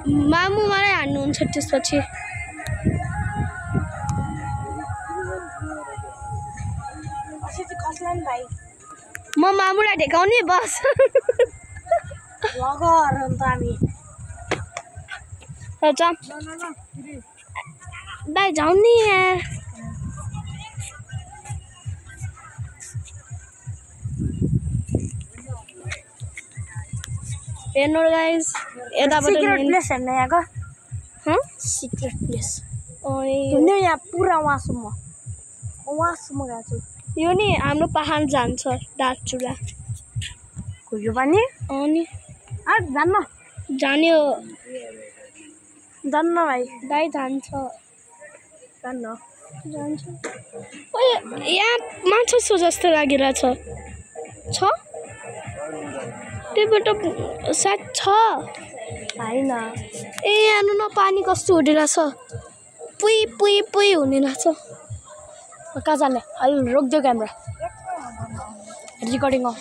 मामु मलाई हान्नुहुन्छ त्यसपछि म मामुलाई ढेकाउने बस दाइ जाऊ नि यार हेर्नु गाइस यताबाट सिक्रेट प्लेस हेर्न यहाँको सिक्रेट प्लेस घुम्ने यहाँ पुरा वहाँसम्म गएको छु यो नि हाम्रो पहाड जान्छ डाँडचुला खुल्यो पनि अनि जान्न जाने हो जान्न भाइ दाइ जान्छ जान्न जान्छ ओए यहाँ माछा छ जस्तो लागिरहेछ छ त्यहीबाट सायद छ होइन ए यहाँ न पानी कस्तो उडिरहेछ पुई पुई पुई हुने रहेछ कहाँ जाने अहिले रोक्दियो क्यामेरा रेकर्डिङ अफ